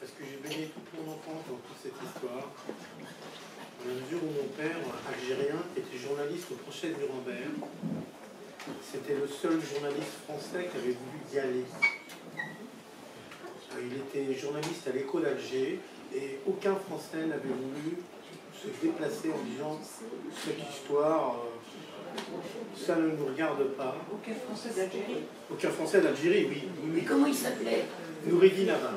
parce que j'ai baigné toute mon enfance dans toute cette histoire, dans la mesure où mon père, algérien, était journaliste au procès de Nuremberg. C'était le seul journaliste français qui avait voulu y aller. Il était journaliste à l'Écho d'Alger et aucun Français n'avait voulu se déplacer en disant cette histoire, ça ne nous regarde pas. Aucun Français d'Algérie? Aucun Français d'Algérie, oui. Mais comment il s'appelait? Noureddin Abar.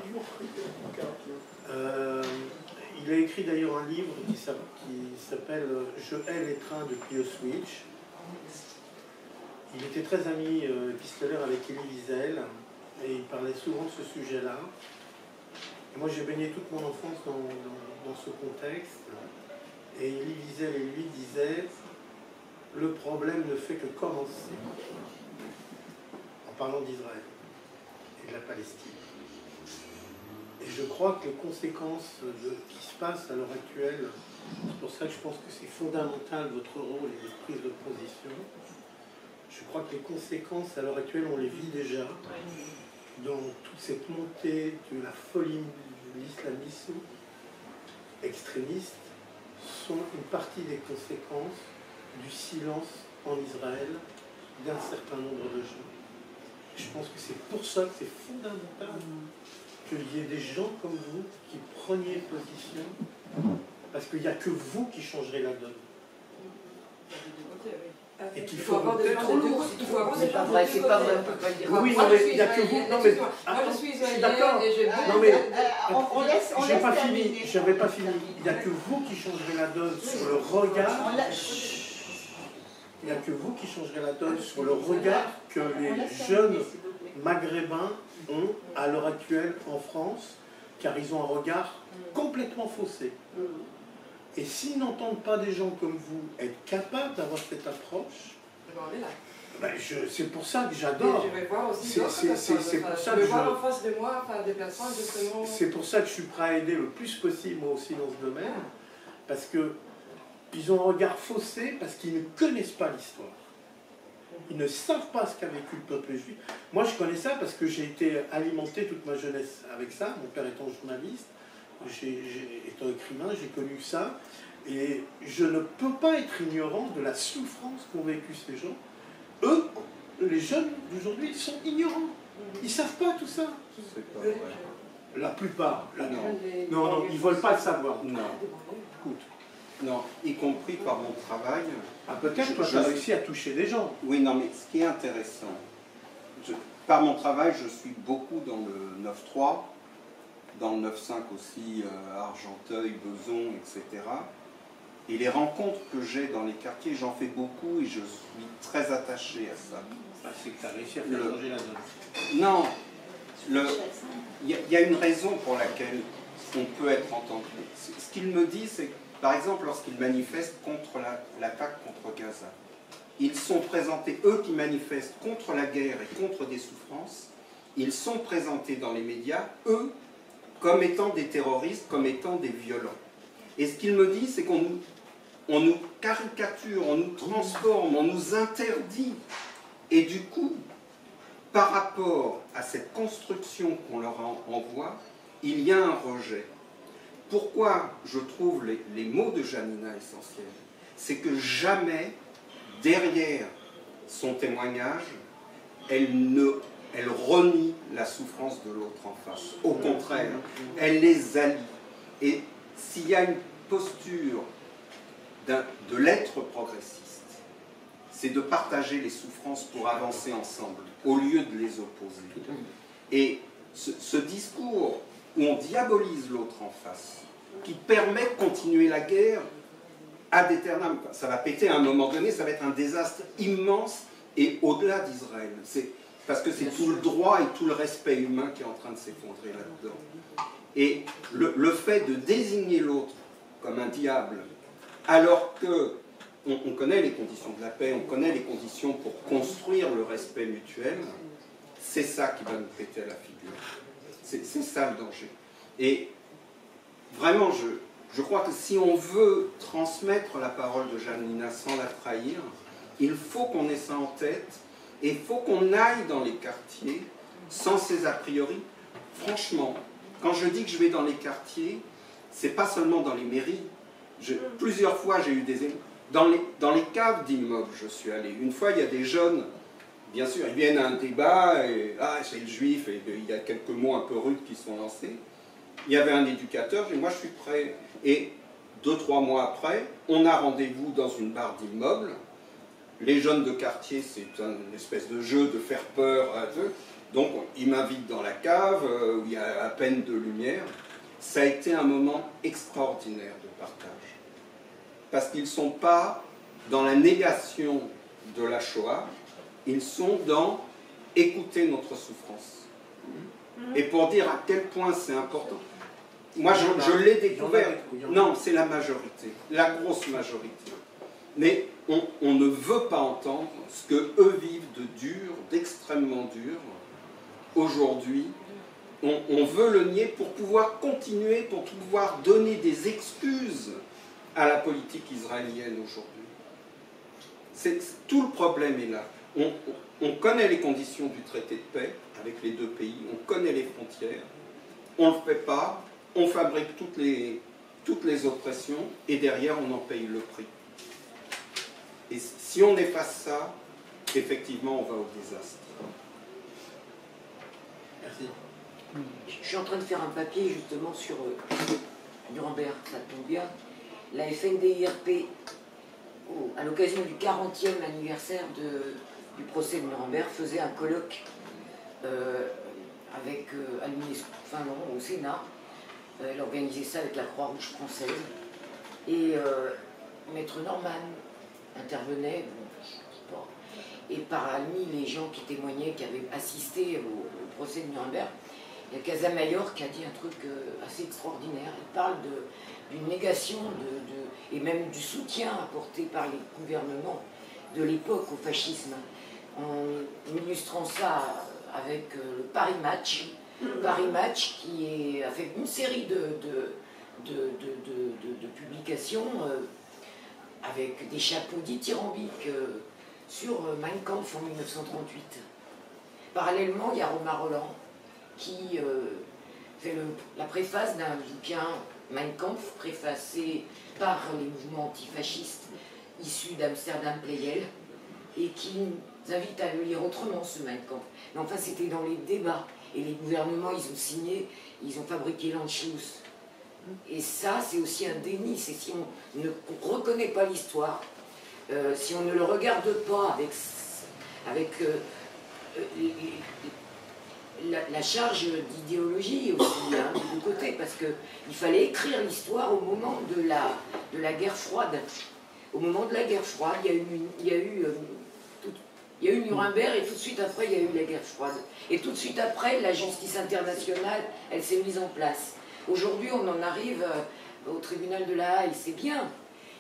Il a écrit d'ailleurs un livre qui s'appelle Je hais les trains de Ipswich. Il était très ami épistolaire avec Elie Wiesel et il parlait souvent de ce sujet-là. Et moi j'ai baigné toute mon enfance dans ce contexte. Et Elie Wiesel et lui disaient le problème ne fait que commencer en parlant d'Israël et de la Palestine. Et je crois que les conséquences de ce qui se passe à l'heure actuelle, c'est pour ça que je pense que c'est fondamental votre rôle et votre prise de position. Je crois que les conséquences à l'heure actuelle, on les vit déjà dans toute cette montée de la folie de l'islamisme extrémiste sont une partie des conséquences du silence en Israël d'un certain nombre de gens. Je pense que c'est pour ça que c'est fondamental qu'il y ait des gens comme vous qui preniez position, parce qu'il n'y a que vous qui changerez la donne. Et qu'il faut avoir des gens de deux côtés. C'est pas vrai, c'est pas vrai, on peut pas le dire. Oui, non, mais il n'y a que vous. Non, mais moi je suis israélienne d'accord. et je Non, mais on laisse j'avais pas fini. terminer. J'avais pas fini. Il n'y a que vous qui changerez la donne sur le regard. Il n'y a que vous qui changerez la donne sur le regard que les jeunes maghrébins ont à l'heure actuelle en France, car ils ont un regard complètement faussé. Et s'ils n'entendent pas des gens comme vous être capables d'avoir cette approche, ben c'est pour ça que j'adore. Je vais voir aussi c'est pour ça que voir en face de moi, faire des déplacements justement. C'est pour ça que je suis prêt à aider le plus possible moi aussi dans ce domaine, parce que ils ont un regard faussé parce qu'ils ne connaissent pas l'histoire. Ils ne savent pas ce qu'a vécu le peuple juif. Moi je connais ça parce que j'ai été alimenté toute ma jeunesse avec ça, mon père étant journaliste. Étant écrivain, j'ai connu ça, et je ne peux pas être ignorant de la souffrance qu'ont vécu ces gens. Eux, les jeunes d'aujourd'hui, ils sont ignorants. Ils ne savent pas tout ça. La plupart, là, non, ils ne veulent pas le savoir. Non. Écoute. Non, y compris par mon travail. Ah, peut-être que tu as réussi à toucher des gens. Oui, non, mais ce qui est intéressant, par mon travail, je suis beaucoup dans le 9-3, dans le 9-5 aussi, Argenteuil, Beson, etc. Et les rencontres que j'ai dans les quartiers, j'en fais beaucoup et je suis très attaché à ça. Ah, c'est que tu as réussi à faire changer la donne. Non, il y a une raison pour laquelle on peut être entendu. Ce qu'il me dit, c'est que, par exemple, lorsqu'ils manifestent contre l'attaque contre Gaza, ils sont présentés, eux qui manifestent contre la guerre et contre des souffrances, ils sont présentés dans les médias, eux, comme étant des terroristes, comme étant des violents. Et ce qu'il me dit, c'est qu'on nous caricature, on nous transforme, on nous interdit. Et du coup, par rapport à cette construction qu'on leur envoie, il y a un rejet. Pourquoi je trouve les mots de Janina essentiels? C'est que jamais, derrière son témoignage, elle renie la souffrance de l'autre en face. Au contraire, elle les allie. Et s'il y a une posture de l'être progressiste, c'est de partager les souffrances pour avancer ensemble, au lieu de les opposer. Et ce discours où on diabolise l'autre en face, qui permet de continuer la guerre ad aeternam, ça va péter à un moment donné, ça va être un désastre immense et au-delà d'Israël. Parce que c'est tout le droit et tout le respect humain qui est en train de s'effondrer là-dedans. Et le fait de désigner l'autre comme un diable, alors que on connaît les conditions de la paix, on connaît les conditions pour construire le respect mutuel, c'est ça qui va nous péter à la figure. C'est ça le danger. Et vraiment, je crois que si on veut transmettre la parole de Janina sans la trahir, il faut qu'on ait ça en tête, et il faut qu'on aille dans les quartiers sans ces a priori. Franchement, Quand je dis que je vais dans les quartiers, c'est pas seulement dans les mairies. Plusieurs fois, j'ai eu des... Dans les caves d'immeubles, je suis allé. Une fois, il y a des jeunes, bien sûr, ils viennent à un débat, et c'est le juif, et il y a quelques mots un peu rudes qui sont lancés. Il y avait un éducateur, et moi je suis prêt. Et 2-3 mois après, on a rendez-vous dans une barre d'immeuble. Les jeunes de quartier, c'est une espèce de jeu de faire peur à eux. Donc, ils m'invitent dans la cave, où il y a à peine de lumière. Ça a été un moment extraordinaire de partage. Parce qu'ils ne sont pas dans la négation de la Shoah, ils sont dans écouter notre souffrance. Et pour dire à quel point c'est important. Moi, je l'ai découvert. Non, c'est la majorité, la grosse majorité. Mais on ne veut pas entendre ce qu'eux vivent de dur, d'extrêmement dur. Aujourd'hui, on veut le nier pour pouvoir continuer, pour pouvoir donner des excuses à la politique israélienne aujourd'hui. Tout le problème est là. On connaît les conditions du traité de paix avec les deux pays, on connaît les frontières, on ne le fait pas, on fabrique toutes les oppressions et derrière on en paye le prix. Et si on efface ça, effectivement on va au désastre. Merci. Je suis en train de faire un papier justement sur Nuremberg, ça tombe bien. La FNDIRP, à l'occasion du 40e anniversaire du procès de Nuremberg, faisait un colloque avec à l'UNESCO, enfin non, au Sénat. Elle organisait ça avec la Croix-Rouge française. Et Maître Norman intervenait, bon, je sais pas. Et parmi les gens qui témoignaient, qui avaient assisté au procès de Nuremberg, il y a Casamayor qui a dit un truc assez extraordinaire. Il parle d'une négation et même du soutien apporté par les gouvernements de l'époque au fascisme, en illustrant ça avec le Paris Match. Paris Match qui a fait une série de publications avec des chapeaux dithyrambiques sur Mein Kampf en 1938. Parallèlement, il y a Romain Rolland qui fait la préface d'un bouquin Mein Kampf, préfacé par les mouvements antifascistes issus d'Amsterdam Pleyel, et qui nous invite à le lire autrement, ce Mein Kampf. Mais enfin, c'était dans les débats, et les gouvernements, ils ont signé, ils ont fabriqué l'Anschluss. Et ça, c'est aussi un déni, c'est si on ne reconnaît pas l'histoire, si on ne le regarde pas avec la charge d'idéologie aussi, hein, de deux côtés, parce qu'il fallait écrire l'histoire au moment de la guerre froide. Au moment de la guerre froide, il y a eu Nuremberg, et tout de suite après, il y a eu la guerre froide. Et tout de suite après, la justice internationale, elle s'est mise en place. Aujourd'hui, on en arrive au tribunal de La Haye, c'est bien.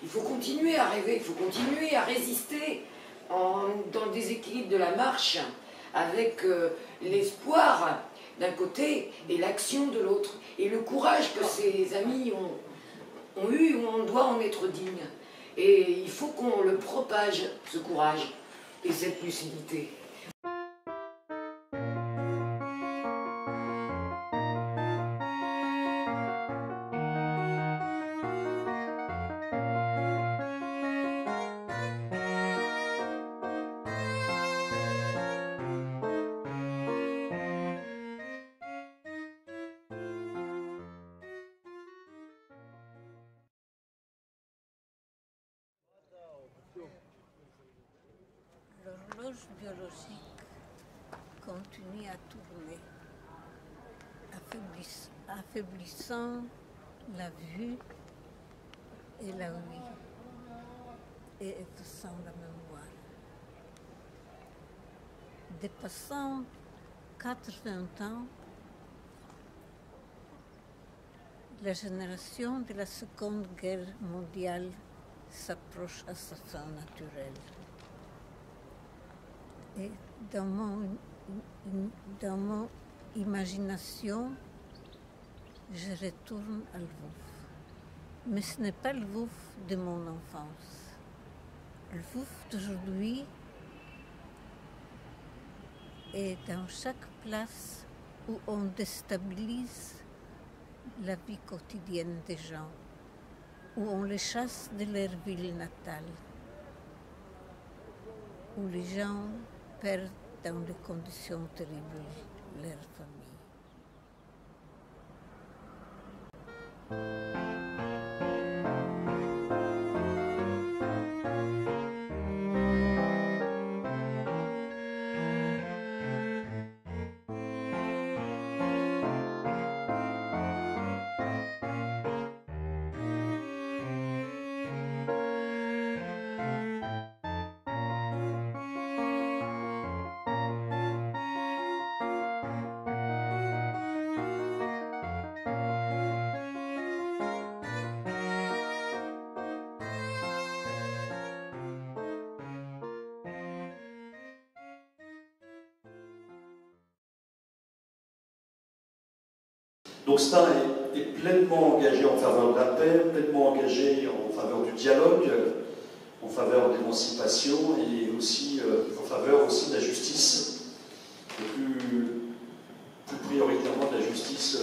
Il faut continuer à rêver, il faut continuer à résister dans le déséquilibre de la marche, avec l'espoir d'un côté et l'action de l'autre. Et le courage que ces amis ont eu, on doit en être digne. Et il faut qu'on le propage, ce courage et cette lucidité. L'horloge biologique continue à tourner, affaiblissant la vue et la ouïe, et effaçant la mémoire. Dépassant 80 ans, la génération de la Seconde Guerre mondiale s'approche à sa fin naturelle. Et dans mon imagination, je retourne à Lvov. Mais ce n'est pas Lvov de mon enfance. Lvov d'aujourd'hui est dans chaque place où on déstabilise la vie quotidienne des gens, où on les chasse de leur ville natale, où les gens perdent dans des conditions terribles leur famille. Donc Star est pleinement engagé en faveur de la paix, pleinement engagé en faveur du dialogue, en faveur de l'émancipation et aussi en faveur aussi de la justice, et plus prioritairement de la justice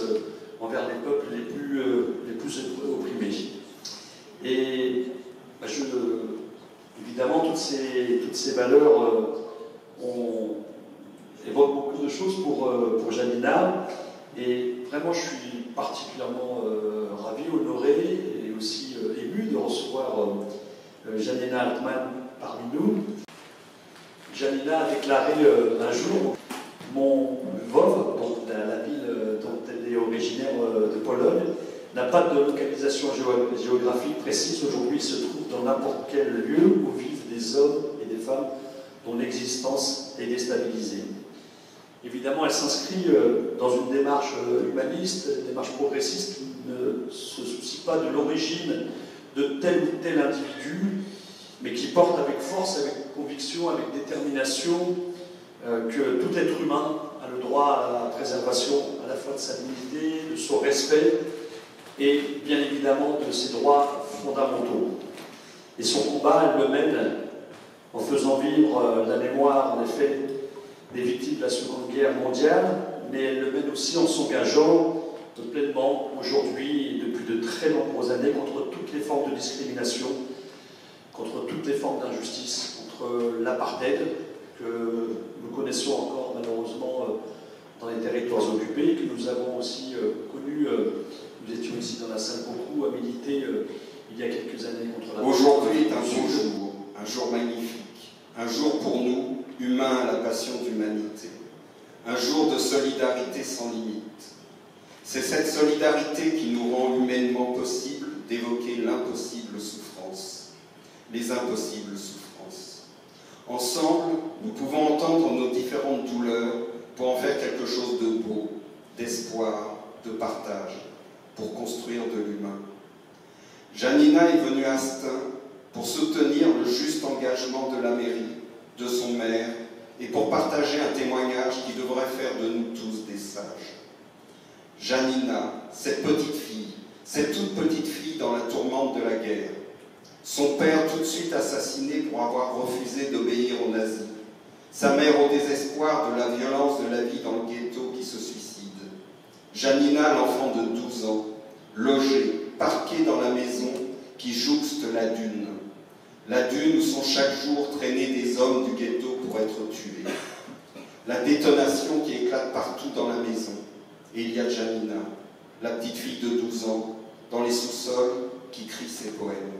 envers les peuples les plus opprimés. Et évidemment, toutes ces valeurs évoquent beaucoup de choses pour Janina. Et vraiment, je suis particulièrement ravi, honoré et aussi ému de recevoir Janina Altman parmi nous. Janina a déclaré un jour mon Lwów, donc la ville dont elle est originaire de Pologne, n'a pas de localisation géographique précise. Aujourd'hui, il se trouve dans n'importe quel lieu où vivent des hommes et des femmes dont l'existence est déstabilisée. Évidemment, elle s'inscrit dans une démarche humaniste, une démarche progressiste qui ne se soucie pas de l'origine de tel ou tel individu, mais qui porte avec force, avec conviction, avec détermination, que tout être humain a le droit à la préservation à la fois de sa dignité, de son respect et bien évidemment de ses droits fondamentaux. Et son combat, elle le mène en faisant vivre la mémoire, en effet, des victimes de la Seconde Guerre mondiale, mais elle le mène aussi en s'engageant pleinement aujourd'hui et depuis de très nombreuses années contre toutes les formes de discrimination, contre toutes les formes d'injustice, contre l'apartheid que nous connaissons encore malheureusement dans les territoires occupés, que nous avons aussi connu, nous étions ici dans la salle beaucoup à militer il y a quelques années contre la... Aujourd'hui est un beau jour, un jour magnifique, un jour pour nous, humains à la passion d'humanité, un jour de solidarité sans limite. C'est cette solidarité qui nous rend humainement possible d'évoquer l'impossible souffrance, les impossibles souffrances. Ensemble, nous pouvons entendre nos différentes douleurs pour en faire quelque chose de beau, d'espoir, de partage, pour construire de l'humain. Janina est venue à Stein pour soutenir le juste engagement de la mairie, de son maire, et pour partager un témoignage qui devrait faire de nous tous des sages. Janina, cette petite fille, cette toute petite fille dans la tourmente de la guerre, son père tout de suite assassiné pour avoir refusé d'obéir aux nazis, sa mère au désespoir de la violence de la vie dans le ghetto qui se suicide. Janina, l'enfant de 12 ans, logée, parquée dans la maison qui jouxte la dune où sont chaque jour traînés des hommes du ghetto pour être tués. La détonation qui éclate partout dans la maison. Et il y a Janina, la petite fille de 12 ans, dans les sous-sols, qui crie ses poèmes.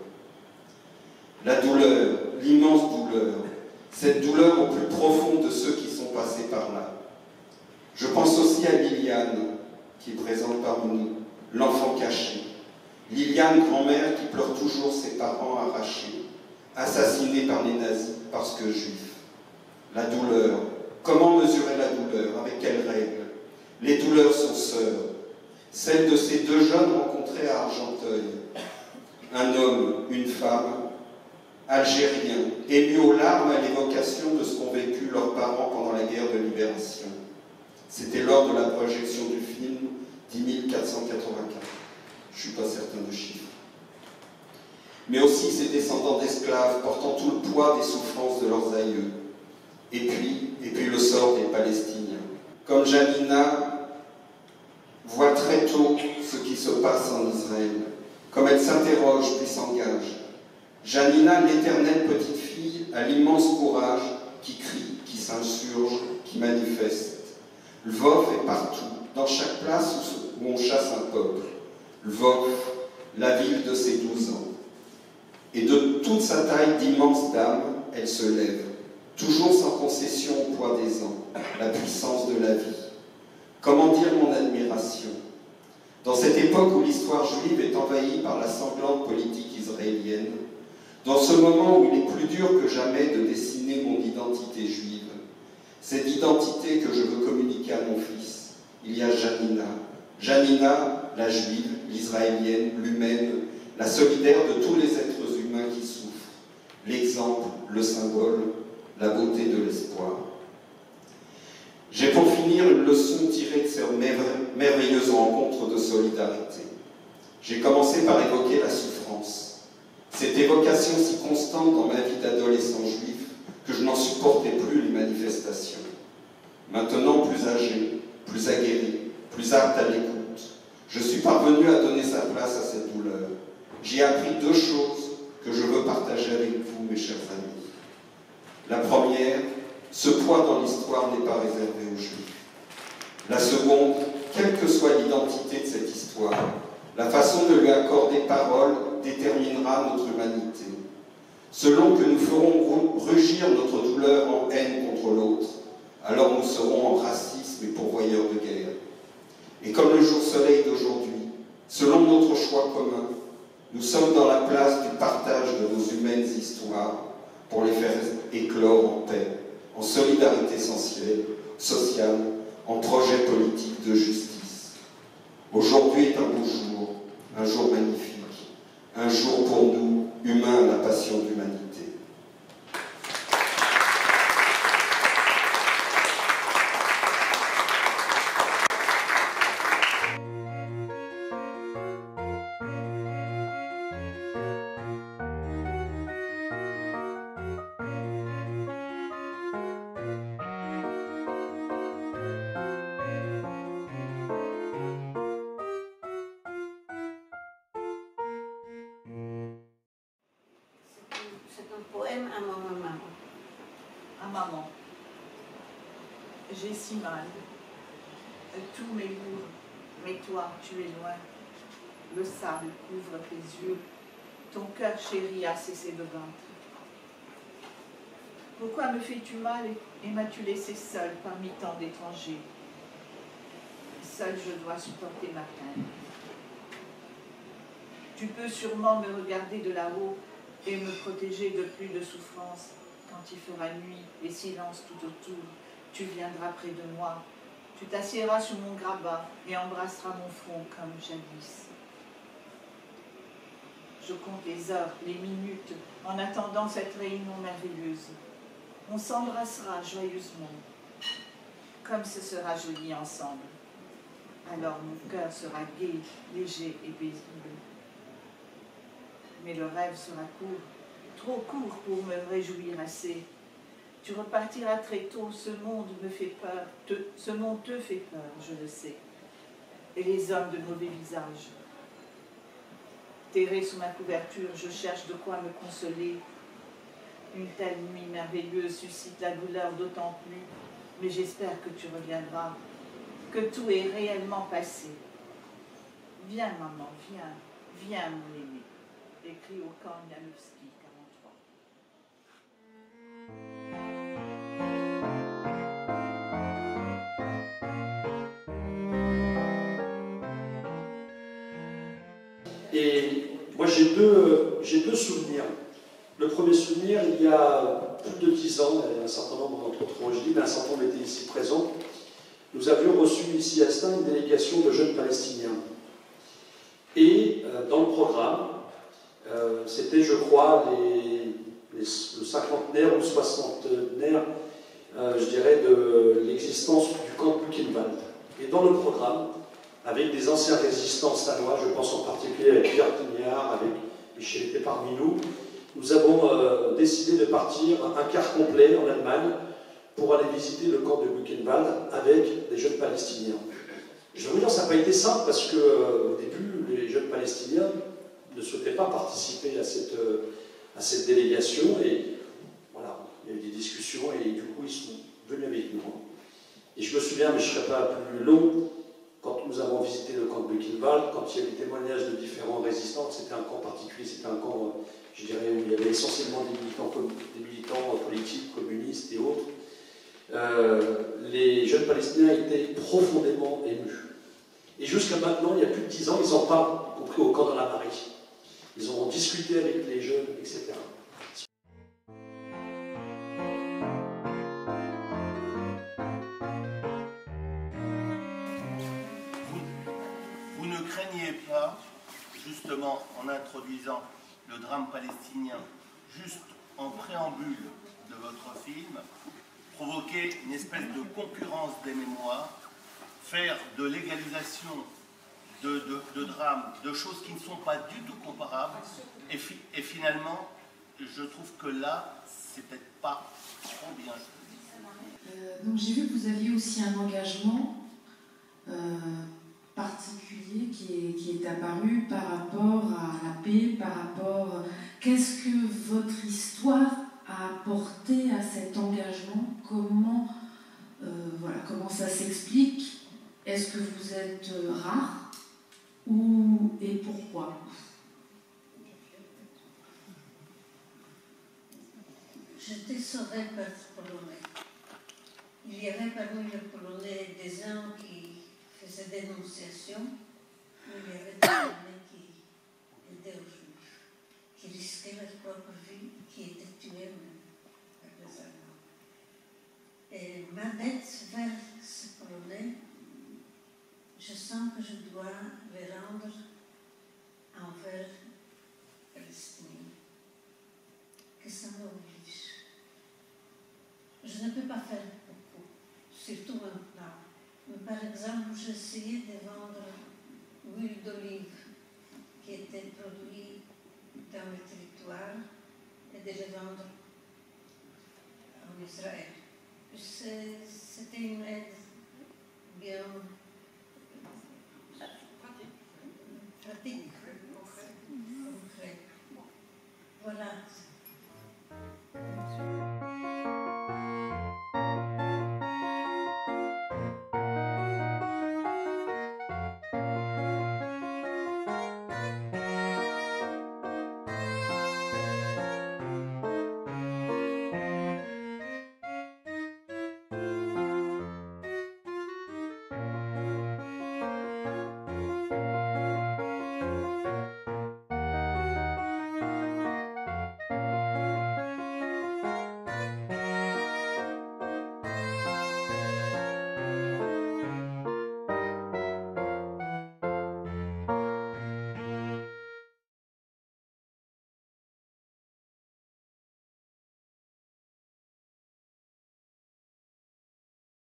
La douleur, l'immense douleur, cette douleur au plus profond de ceux qui sont passés par là. Je pense aussi à Liliane, qui est présente parmi nous, l'enfant caché. Liliane, grand-mère, qui pleure toujours ses parents arrachés, assassinés par les nazis parce que juifs. La douleur, comment mesurer la douleur, avec quelles règles? Les douleurs sont sœurs, celles de ces deux jeunes rencontrés à Argenteuil. Un homme, une femme, algériens, émus aux larmes à l'évocation de ce qu'ont vécu leurs parents pendant la guerre de libération. C'était lors de la projection du film 10 484. Je ne suis pas certain du chiffre. Mais aussi ces descendants d'esclaves portant tout le poids des souffrances de leurs aïeux. Et puis le sort des Palestiniens. Comme Janina voit très tôt ce qui qu'il se passe en Israël, comme elle s'interroge puis s'engage. Janina, l'éternelle petite fille, a l'immense courage, qui crie, qui s'insurge, qui manifeste. Lvov est partout, dans chaque place où on chasse un peuple. Lvov, la ville de ses 12 ans. Et de toute sa taille d'immense dame, elle se lève, toujours sans concession au poids des ans, la puissance de la vie. Comment dire mon admiration? Dans cette époque où l'histoire juive est envahie par la sanglante politique israélienne, dans ce moment où il est plus dur que jamais de dessiner mon identité juive, cette identité que je veux communiquer à mon fils, il y a Janina. Janina, la juive, l'israélienne, l'humaine, la solidaire de tous les êtres humains qui souffrent, l'exemple, le symbole, la beauté de l'espoir. J'ai pour finir une leçon tirée de ces merveilleuses rencontres de solidarité. J'ai commencé par évoquer la souffrance. Cette évocation si constante dans ma vie d'adolescent juif que je n'en supportais plus les manifestations. Maintenant plus âgé, plus aguerri, plus apte à l'écoute, je suis parvenu à donner sa place à cette douleur. J'ai appris 2 choses que je veux partager avec vous, mes chers amis. La première, ce poids dans l'histoire n'est pas réservé aux Juifs. La seconde, quelle que soit l'identité de cette histoire, la façon de lui accorder parole déterminera notre humanité. Selon que nous ferons rugir notre douleur en haine contre l'autre, alors nous serons en racisme et pourvoyeurs de guerre. Et comme le jour-soleil d'aujourd'hui, selon notre choix commun, nous sommes dans la place du partage de nos humaines histoires pour les faire éclore en paix, en solidarité sociale, en projet politique de justice. Aujourd'hui est un jour magnifique, un jour pour nous, humains à la passion d'humanité. C'est un poème à ma maman. À maman. J'ai si mal. Tous mes jours, mais toi, tu es loin. Le sable couvre tes yeux. Ton cœur chéri a cessé de battre. Pourquoi me fais-tu mal et m'as-tu laissé seule parmi tant d'étrangers? Seule je dois supporter ma peine. Tu peux sûrement me regarder de là-haut et me protéger de plus de souffrance. Quand il fera nuit et silence tout autour, tu viendras près de moi. Tu t'assiéras sur mon grabat et embrasseras mon front comme jadis. Je compte les heures, les minutes, en attendant cette réunion merveilleuse. On s'embrassera joyeusement, comme ce sera joli ensemble. Alors mon cœur sera gai, léger et paisible. Mais le rêve sera court, trop court pour me réjouir assez. Tu repartiras très tôt, ce monde me fait peur, ce monde te fait peur, je le sais. Et les hommes de mauvais visage. Terré sous ma couverture, je cherche de quoi me consoler. Une telle nuit merveilleuse suscite la douleur d'autant plus, mais j'espère que tu reviendras, que tout est réellement passé. Viens maman, viens, viens mon aimé. Écrit au camp Mianowski, 43. Et moi j'ai deux souvenirs. Le premier souvenir, il y a plus de 10 ans, il y a un certain nombre d'entre autres, mais un certain nombre étaient ici présents, nous avions reçu ici à Stein une délégation de jeunes Palestiniens. Et dans le programme, c'était, je crois, le cinquantenaire ou soixantenaire, je dirais, de l'existence du camp de Buchenwald. Et dans le programme, avec des anciens résistants danois, je pense en particulier avec Pierre Tignard, avec Michel était parmi nous, nous avons décidé de partir un quart complet en Allemagne pour aller visiter le camp de Buchenwald avec des jeunes Palestiniens. Je veux dire, ça n'a pas été simple parce qu'au début, palestiniens ne souhaitaient pas participer à cette délégation. Et voilà, il y a eu des discussions et du coup, ils sont venus avec nous. Et je me souviens, mais je ne serai pas plus long, quand nous avons visité le camp de Buchenwald, quand il y a eu des témoignages de différents résistants, c'était un camp particulier, c'était un camp, je dirais, où il y avait essentiellement des militants politiques, communistes et autres. Les jeunes Palestiniens étaient profondément émus. Et jusqu'à maintenant, il y a plus de 10 ans, ils en parlent, y compris au camp dans la Marie. Ils ont discuté avec les jeunes, etc. Vous ne craignez pas, justement, en introduisant le drame palestinien, juste en préambule de votre film, provoquer une espèce de concurrence des mémoires, faire de l'égalisation de drames, de choses qui ne sont pas du tout comparables, et finalement, je trouve que là, c'est peut-être pas trop bien. Donc j'ai vu que vous aviez aussi un engagement particulier qui est apparu par rapport à la paix, par rapport... Qu'est-ce que votre histoire a apporté à cet engagement? Comment, voilà, comment ça s'explique? Est-ce que vous êtes rare et pourquoi? J'étais sauvée par les Polonais. Il y avait parmi les Polonais des gens qui faisaient dénonciation, mais il y avait des Polonais qui étaient aux Juifs, qui risquaient leur propre vie, qui étaient tués même par les Allemands. Et ma dette vers ces Polonais, je sens que je dois les rendre envers les Palestiniens, que ça m'oblige. Je ne peux pas faire beaucoup, surtout maintenant. Mais par exemple, j'ai essayé de vendre l'huile d'olive qui était produite dans le territoire et de les vendre en Israël. C'était une aide bien pratique.